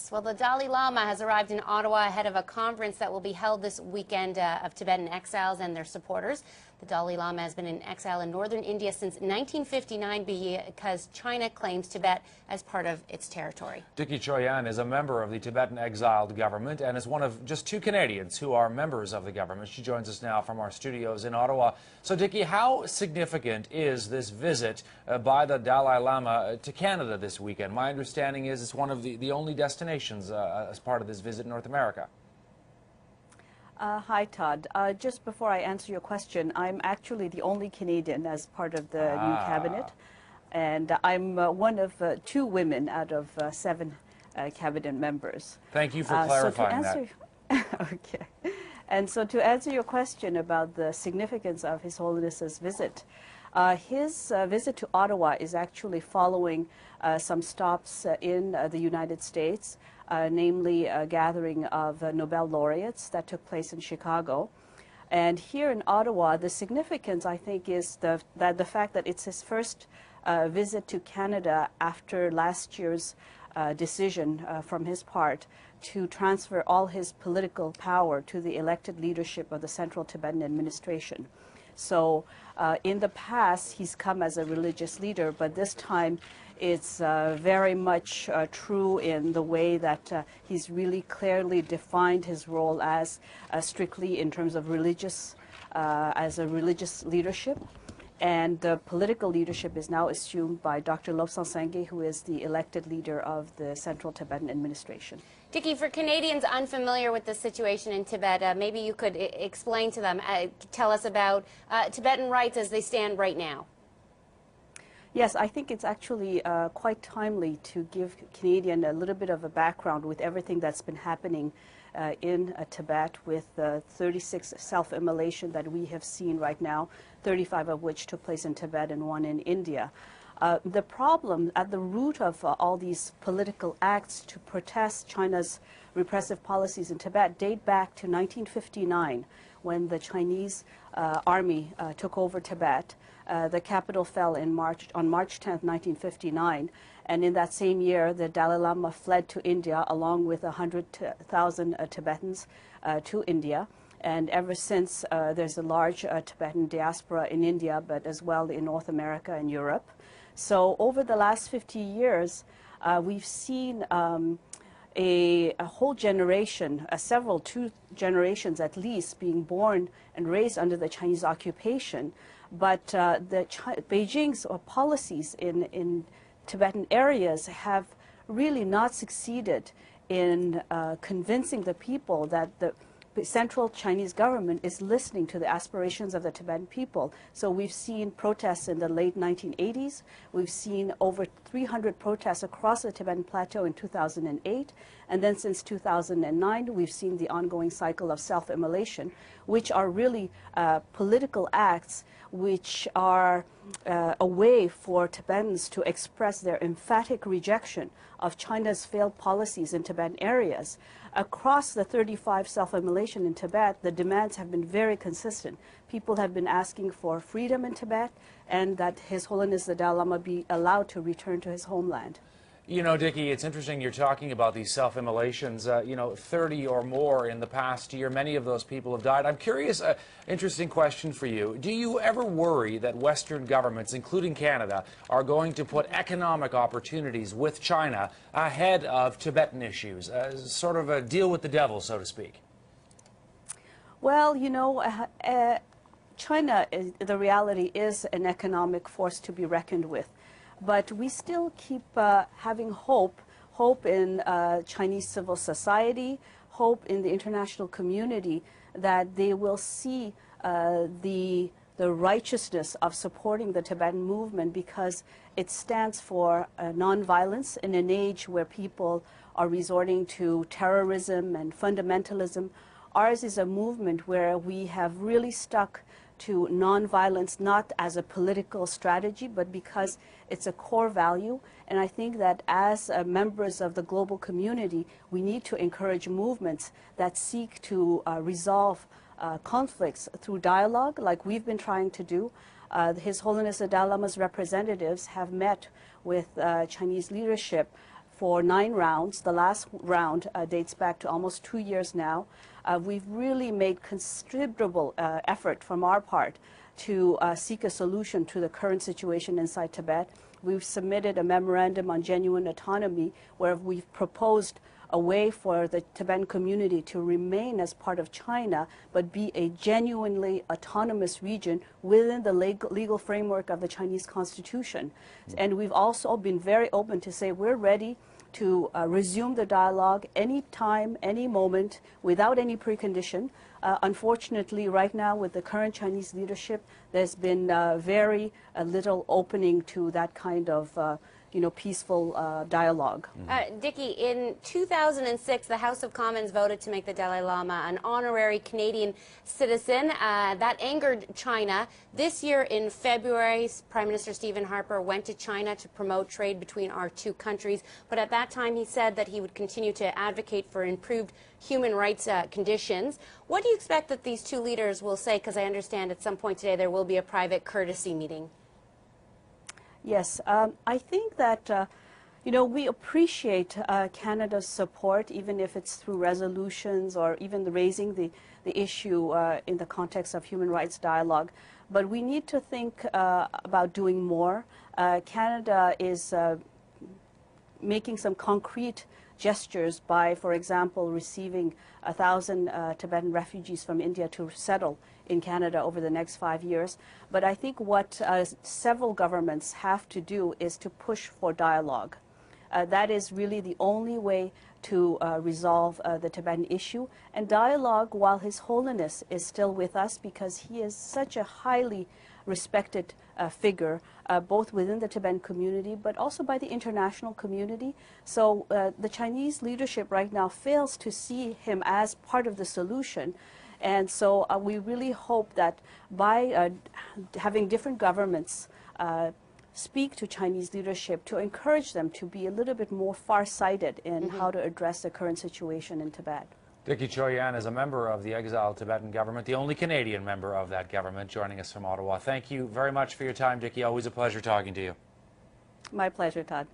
Yes, well, the Dalai Lama has arrived in Ottawa ahead of a conference that will be held this weekend of Tibetan exiles and their supporters. The Dalai Lama has been in exile in northern India since 1959 because China claims Tibet as part of its territory. Dicki Chhoyang is a member of the Tibetan exiled government and is one of just 2 Canadians who are members of the government. She joins us now from our studios in Ottawa. So, Dicki, how significant is this visit by the Dalai Lama to Canada this weekend? My understanding is it's one of the only destinations as part of this visit in North America. Hi, Todd. Just before I answer your question, I'm actually the only Canadian as part of the new cabinet, and I'm one of 2 women out of 7 cabinet members. Thank you for clarifying that. Okay. And so to answer your question about the significance of His Holiness's visit, his visit to Ottawa is actually following some stops in the United States, namely a gathering of Nobel laureates that took place in Chicago. And here in Ottawa, the significance, I think, is the fact that it's his first visit to Canada after last year's decision from his part to transfer all his political power to the elected leadership of the Central Tibetan Administration. So in the past, he's come as a religious leader, but this time it's very much true in the way that he's really clearly defined his role as strictly in terms of religious, as a religious leadership. And the political leadership is now assumed by Dr. Lobsang Sangye, who is the elected leader of the Central Tibetan Administration. Dicki, for Canadians unfamiliar with the situation in Tibet, maybe you could explain to them, tell us about Tibetan rights as they stand right now. Yes, I think it's actually quite timely to give Canadian a little bit of a background with everything that's been happening in Tibet, with 36 self-immolation that we have seen right now, 35 of which took place in Tibet and 1 in India. The problem at the root of all these political acts to protest China's repressive policies in Tibet date back to 1959, when the Chinese army took over Tibet. The capital fell on March 10th, 1959, and in that same year, the Dalai Lama fled to India along with 100,000 Tibetans to India. And ever since, there's a large Tibetan diaspora in India, but as well in North America and Europe. So over the last 50 years, we've seen a whole generation, 2 generations at least, being born and raised under the Chinese occupation. But Beijing's policies in Tibetan areas have really not succeeded in convincing the people that the central Chinese government is listening to the aspirations of the Tibetan people. So we've seen protests in the late 1980s. We've seen over 300 protests across the Tibetan plateau in 2008. And then since 2009, we've seen the ongoing cycle of self-immolation, which are really political acts which are a way for Tibetans to express their emphatic rejection of China's failed policies in Tibetan areas. Across the 35 self-immolation in Tibet, the demands have been very consistent. People have been asking for freedom in Tibet and that His Holiness the Dalai Lama be allowed to return to his homeland. You know, Dicki, it's interesting you're talking about these self-immolations. 30 or more in the past year. Many of those people have died. I'm curious, interesting question for you. Do you ever worry that Western governments, including Canada, are going to put economic opportunities with China ahead of Tibetan issues? Sort of a deal with the devil, so to speak. Well, China, the reality is an economic force to be reckoned with. But we still keep having hope in Chinese civil society, hope in the international community that they will see the righteousness of supporting the Tibetan movement, because it stands for nonviolence in an age where people are resorting to terrorism and fundamentalism. Ours is a movement where we have really stuck to nonviolence, not as a political strategy, but because it's a core value. And I think that as members of the global community, we need to encourage movements that seek to resolve conflicts through dialogue, like we've been trying to do. His Holiness the Dalai Lama's representatives have met with Chinese leadership for 9 rounds. The last round dates back to almost 2 years now. We've really made considerable effort from our part to seek a solution to the current situation inside Tibet. We've submitted a memorandum on genuine autonomy where we've proposed a way for the Tibetan community to remain as part of China, but be a genuinely autonomous region within the legal framework of the Chinese Constitution. And we've also been very open to say we're ready to resume the dialogue any time, any moment, without any precondition. Unfortunately, right now, with the current Chinese leadership, there's been very little opening to that kind of peaceful dialogue. Dicki, in 2006, the House of Commons voted to make the Dalai Lama an honorary Canadian citizen. That angered China. This year in February, Prime Minister Stephen Harper went to China to promote trade between our two countries. But at that time, he said that he would continue to advocate for improved human rights conditions. What do you expect that these two leaders will say? Because I understand at some point today there will be a private courtesy meeting. Yes, I think that, we appreciate Canada's support, even if it's through resolutions or even raising the issue in the context of human rights dialogue. But we need to think about doing more. Canada is making some concrete gestures by, for example, receiving 1,000 Tibetan refugees from India to settle in Canada over the next 5 years. But I think what several governments have to do is to push for dialogue. That is really the only way to resolve the Tibetan issue. And dialogue, while His Holiness is still with us, because he is such a highly respected figure, both within the Tibetan community, but also by the international community. So the Chinese leadership right now fails to see him as part of the solution. And so we really hope that by having different governments speak to Chinese leadership to encourage them to be a little bit more far-sighted in how to address the current situation in Tibet. Dicki Chhoyang is a member of the exiled Tibetan government, the only Canadian member of that government, joining us from Ottawa. Thank you very much for your time, Dicki. Always a pleasure talking to you. My pleasure, Todd.